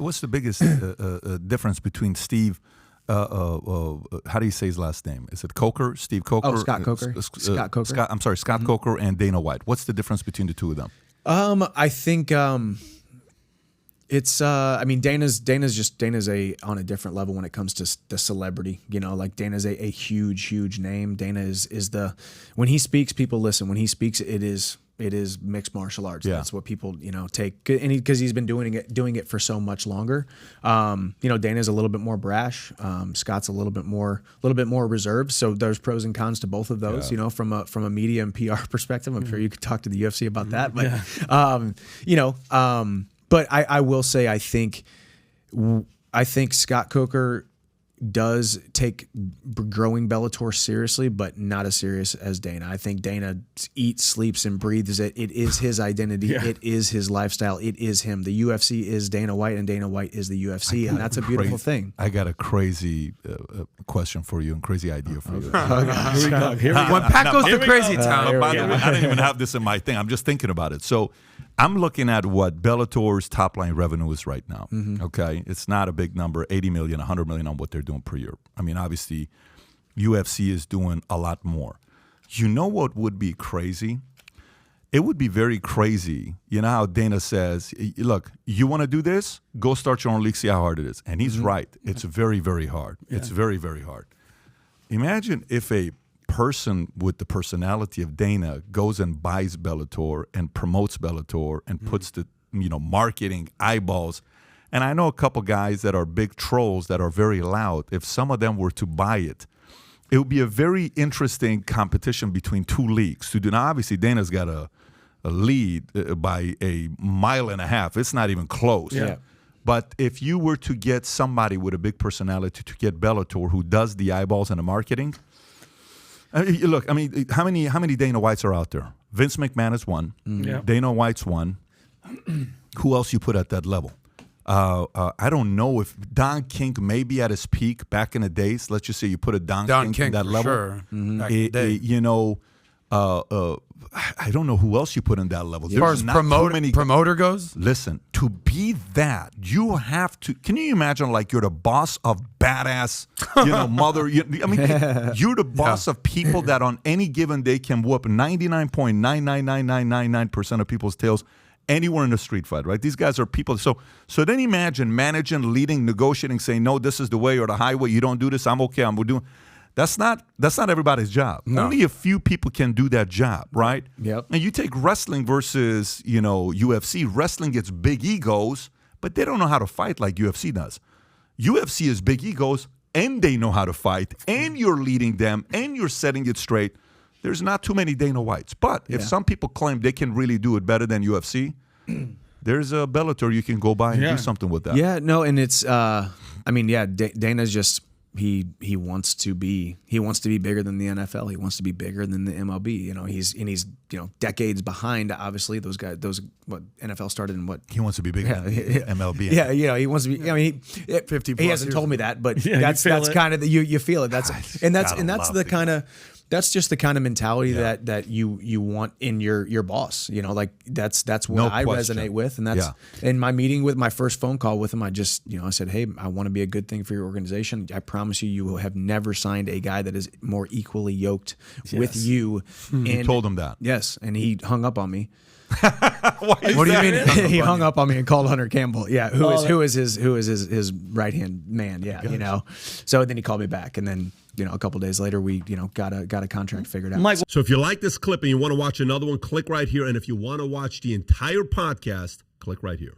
what's the biggest difference between Steve? How do you say his last name? Is it Coker? Steve Coker? Oh, Scott Coker. Scott Coker. I'm sorry, Scott Coker and Dana White. What's the difference between the two of them? I think it's. I mean, Dana's on a different level when it comes to the celebrity. You know, like Dana's a huge name. Dana is when he speaks, people listen. When he speaks, it is mixed martial arts. Yeah. That's what people, take, and because he's been doing it for so much longer. Dana's a little bit more brash. Scott's a little bit more reserved. So there's pros and cons to both of those. Yeah. From a media and PR perspective. I'm sure you could talk to the UFC about that. But but I will say I think Scott Coker does take growing Bellator seriously, but not as serious as Dana. I think Dana eats, sleeps, and breathes it. It is his identity. Yeah. It is his lifestyle. It is him. The UFC is Dana White, and Dana White is the UFC, and that's a beautiful thing. I got a crazy question for you and crazy idea for you. Here we go. When Pat goes to crazy town. By the way, I didn't even have this in my thing. I'm just thinking about it. So I'm looking at what Bellator's top line revenue is right now. Mm-hmm. Okay, it's not a big number, 80 million, 100 million on what they're doing per year. I mean, obviously, UFC is doing a lot more. You know what would be crazy? It would be very crazy. You know how Dana says, look, you want to do this? Go start your own league, see how hard it is. And he's right. It's very, very hard. Yeah. It's very, very hard. Imagine if a person with the personality of Dana goes and buys Bellator and promotes Bellator and puts the marketing eyeballs. And I know a couple guys that are big trolls that are very loud. If some of them were to buy it, it would be a very interesting competition between two leagues. Now, obviously, Dana's got a lead by a mile and a half. It's not even close. Yeah. But if you were to get somebody with a big personality to get Bellator who does the eyeballs and the marketing, look, I mean, how many Dana Whites are out there? Vince McMahon is one. Yeah. Dana White's one. Who else you put at that level? I don't know if Don King may be at his peak back in the days. Let's just say you put a Don King at that level. Sure. Mm-hmm. I don't know who else you put in that level. As far as promoter goes? Listen, to be that, you have to. Can you imagine like you're the boss of badass, mother? You're the boss of people that on any given day can whoop 99.999999% of people's tails anywhere in the street fight, right? These guys are people. So then imagine managing, leading, negotiating, saying, no, this is the way or the highway. You don't do this. I'm okay. I'm doing. That's not everybody's job. No. Only a few people can do that job, right? Yep. And you take wrestling versus, UFC. Wrestling gets big egos, but they don't know how to fight like UFC does. UFC is big egos, and they know how to fight, and you're leading them, and you're setting it straight. There's not too many Dana Whites. But if some people claim they can really do it better than UFC, there's a Bellator you can go by and do something with that. Yeah, no, and it's, Dana's just... He wants to be bigger than the NFL. He wants to be bigger than the MLB. He's decades behind. Obviously, those NFL started in what? He wants to be bigger than MLB. Yeah, he wants to be. I mean, 50. He hasn't told me that, but that's kind of you feel it. That's the kind of. That's just the kind of mentality that you want in your boss. That's what I resonate with, and that's in my meeting with my first phone call with him. I just I said, hey, I want to be a good thing for your organization. I promise you have never signed a guy that is more equally yoked with you. And you told him that. Yes, and he hung up on me. What do you mean? He hung up on me and called Hunter Campbell. Yeah, who is his right hand man? Yeah, So then he called me back, and then a couple days later we got a contract figured out. Mike, so if you like this clip and you want to watch another one, click right here, and if you want to watch the entire podcast, click right here.